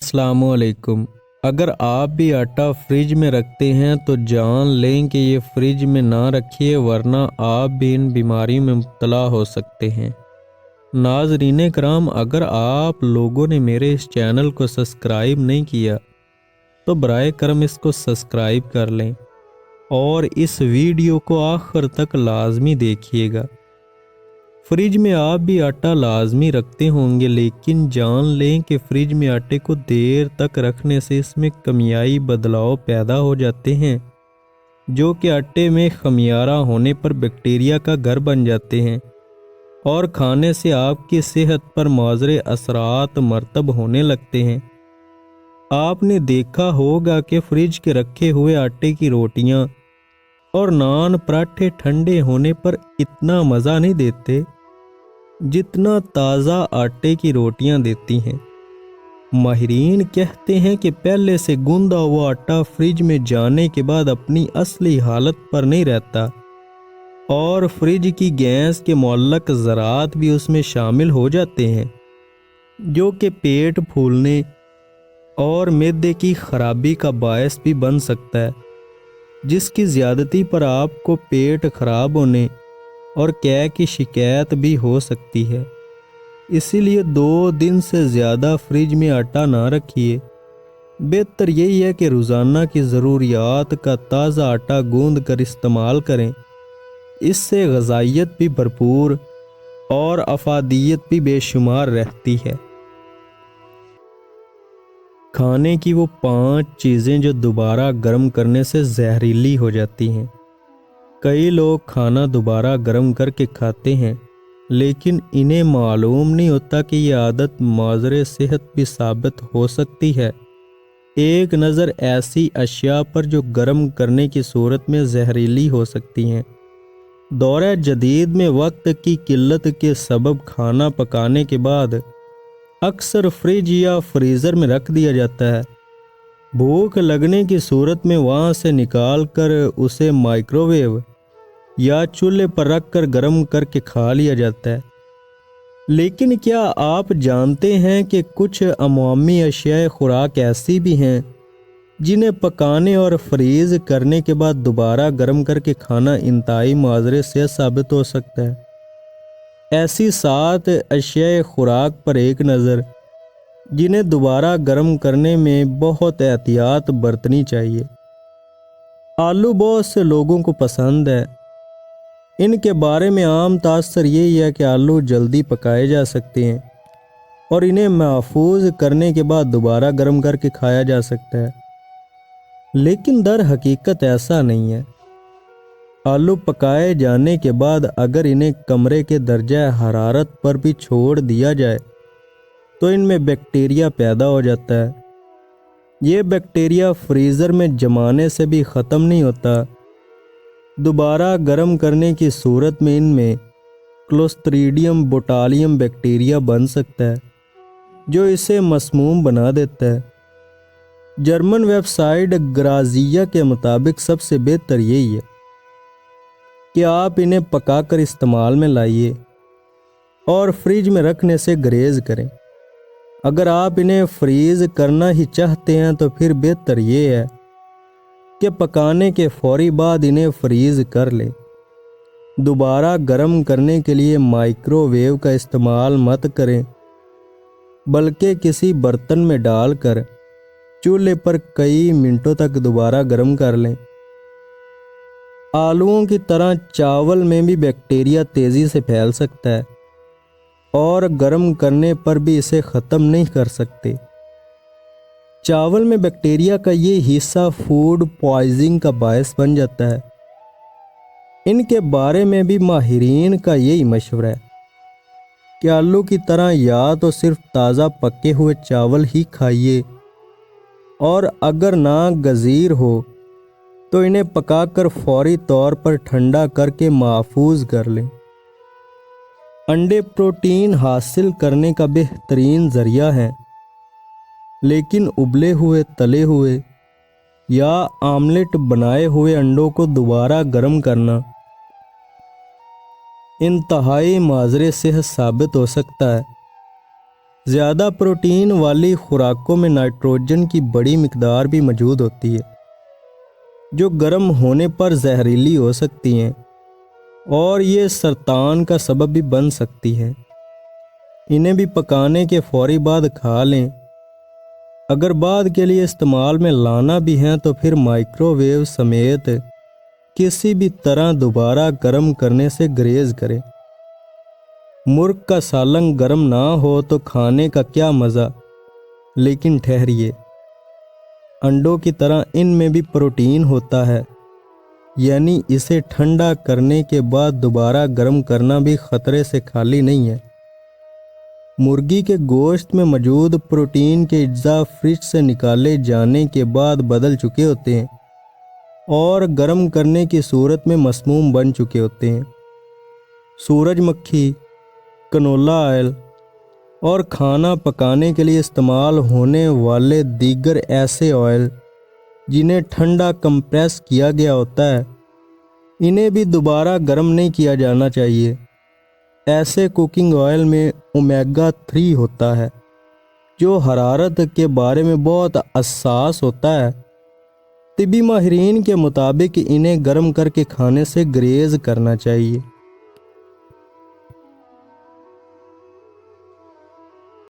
السلام علیکم۔ اگر آپ بھی آٹا فریج میں رکھتے ہیں تو جان لیں کہ یہ فریج میں نہ رکھیے، ورنہ آپ بھی ان بیماریوں میں مبتلا ہو سکتے ہیں۔ ناظرین کرام، اگر آپ لوگوں نے میرے اس چینل کو سبسکرائب نہیں کیا تو برائے کرم اس کو سبسکرائب کر لیں اور اس ویڈیو کو آخر تک لازمی دیکھیے گا۔ فریج میں آپ بھی آٹا لازمی رکھتے ہوں گے، لیکن جان لیں کہ فریج میں آٹے کو دیر تک رکھنے سے اس میں کیمیائی بدلاؤ پیدا ہو جاتے ہیں، جو کہ آٹے میں خمیارہ ہونے پر بیکٹیریا کا گھر بن جاتے ہیں اور کھانے سے آپ کی صحت پر مضر اثرات مرتب ہونے لگتے ہیں۔ آپ نے دیکھا ہوگا کہ فریج کے رکھے ہوئے آٹے کی روٹیاں اور نان پراٹھے ٹھنڈے ہونے پر اتنا مزہ نہیں دیتے جتنا تازہ آٹے کی روٹیاں دیتی ہیں۔ ماہرین کہتے ہیں کہ پہلے سے گوندا ہوا آٹا فریج میں جانے کے بعد اپنی اصلی حالت پر نہیں رہتا اور فریج کی گیس کے معلق ذرات بھی اس میں شامل ہو جاتے ہیں، جو کہ پیٹ پھولنے اور معدے کی خرابی کا باعث بھی بن سکتا ہے، جس کی زیادتی پر آپ کو پیٹ خراب ہونے اور قے کی شکایت بھی ہو سکتی ہے۔ اسی لیے 2 دن سے زیادہ فریج میں آٹا نہ رکھیے۔ بہتر یہی ہے کہ روزانہ کی ضروریات کا تازہ آٹا گوندھ کر استعمال کریں۔ اس سے غذائیت بھی بھرپور اور افادیت بھی بے شمار رہتی ہے۔ کھانے کی وہ 5 چیزیں جو دوبارہ گرم کرنے سے زہریلی ہو جاتی ہیں۔ کئی لوگ کھانا دوبارہ گرم کر کے کھاتے ہیں، لیکن انہیں معلوم نہیں ہوتا کہ یہ عادت مضر صحت بھی ثابت ہو سکتی ہے۔ ایک نظر ایسی اشیاء پر جو گرم کرنے کی صورت میں زہریلی ہو سکتی ہیں۔ دور جدید میں وقت کی قلت کے سبب کھانا پکانے کے بعد اکثر فریج یا فریزر میں رکھ دیا جاتا ہے۔ بھوک لگنے کی صورت میں وہاں سے نکال کر اسے مائکرو ویو یا چولہے پر رکھ کر گرم کر کے کھا لیا جاتا ہے۔ لیکن کیا آپ جانتے ہیں کہ کچھ عمومی اشیاء خوراک ایسی بھی ہیں جنہیں پکانے اور فریز کرنے کے بعد دوبارہ گرم کر کے کھانا انتہائی مضر صحت ثابت ہو سکتا ہے؟ ایسی 7 اشیاء خوراک پر ایک نظر جنہیں دوبارہ گرم کرنے میں بہت احتیاط برتنی چاہیے۔ آلو بہت سے لوگوں کو پسند ہے۔ ان کے بارے میں عام تاثر یہی ہے کہ آلو جلدی پکائے جا سکتے ہیں اور انہیں محفوظ کرنے کے بعد دوبارہ گرم کر کے کھایا جا سکتا ہے، لیکن در حقیقت ایسا نہیں ہے۔ آلو پکائے جانے کے بعد اگر انہیں کمرے کے درجہ حرارت پر بھی چھوڑ دیا جائے تو ان میں بیکٹیریا پیدا ہو جاتا ہے۔ یہ بیکٹیریا فریزر میں جمانے سے بھی ختم نہیں ہوتا۔ دوبارہ گرم کرنے کی صورت میں ان میں کلوسٹریڈیم بوٹالیم بیکٹیریا بن سکتا ہے، جو اسے مسموم بنا دیتا ہے۔ جرمن ویب سائٹ گرازیا کے مطابق سب سے بہتر یہی ہے کہ آپ انہیں پکا کر استعمال میں لائیے اور فریج میں رکھنے سے گریز کریں۔ اگر آپ انہیں فریز کرنا ہی چاہتے ہیں تو پھر بہتر یہ ہے کہ پکانے کے فوری بعد انہیں فریز کر لیں۔ دوبارہ گرم کرنے کے لیے مائکرو ویو کا استعمال مت کریں، بلکہ کسی برتن میں ڈال کر چولہے پر کئی منٹوں تک دوبارہ گرم کر لیں۔ آلوؤں کی طرح چاول میں بھی بیکٹیریا تیزی سے پھیل سکتا ہے اور گرم کرنے پر بھی اسے ختم نہیں کر سکتے۔ چاول میں بیکٹیریا کا یہ حصہ فوڈ پوائزنگ کا باعث بن جاتا ہے۔ ان کے بارے میں بھی ماہرین کا یہی مشورہ ہے کہ آلو کی طرح یا تو صرف تازہ پکے ہوئے چاول ہی کھائیے، اور اگر ناگزیر ہو تو انہیں پکا کر فوری طور پر ٹھنڈا کر کے محفوظ کر لیں۔ انڈے پروٹین حاصل کرنے کا بہترین ذریعہ ہیں، لیکن ابلے ہوئے، تلے ہوئے یا آملیٹ بنائے ہوئے انڈوں کو دوبارہ گرم کرنا انتہائی مضر صحت ثابت ہو سکتا ہے۔ زیادہ پروٹین والی خوراکوں میں نائٹروجن کی بڑی مقدار بھی موجود ہوتی ہے، جو گرم ہونے پر زہریلی ہو سکتی ہیں اور یہ سرطان کا سبب بھی بن سکتی ہیں۔ انہیں بھی پکانے کے فوری بعد کھا لیں۔ اگر بعد کے لیے استعمال میں لانا بھی ہیں تو پھر مائکرو ویو سمیت کسی بھی طرح دوبارہ گرم کرنے سے گریز کریں۔ مرغ کا سالن گرم نہ ہو تو کھانے کا کیا مزہ، لیکن ٹھہریے، انڈوں کی طرح ان میں بھی پروٹین ہوتا ہے، یعنی اسے ٹھنڈا کرنے کے بعد دوبارہ گرم کرنا بھی خطرے سے خالی نہیں ہے۔ مرغی کے گوشت میں موجود پروٹین کے اجزاء فریج سے نکالے جانے کے بعد بدل چکے ہوتے ہیں اور گرم کرنے کی صورت میں مسموم بن چکے ہوتے ہیں۔ سورج مکھی، کنولا آئل اور کھانا پکانے کے لیے استعمال ہونے والے دیگر ایسے آئل جنہیں ٹھنڈا کمپریس کیا گیا ہوتا ہے، انہیں بھی دوبارہ گرم نہیں کیا جانا چاہیے۔ ایسے کوکنگ آئل میں اومیگا 3 ہوتا ہے، جو حرارت کے بارے میں بہت حساس ہوتا ہے۔ طبی ماہرین کے مطابق انہیں گرم کر کے کھانے سے گریز کرنا چاہیے۔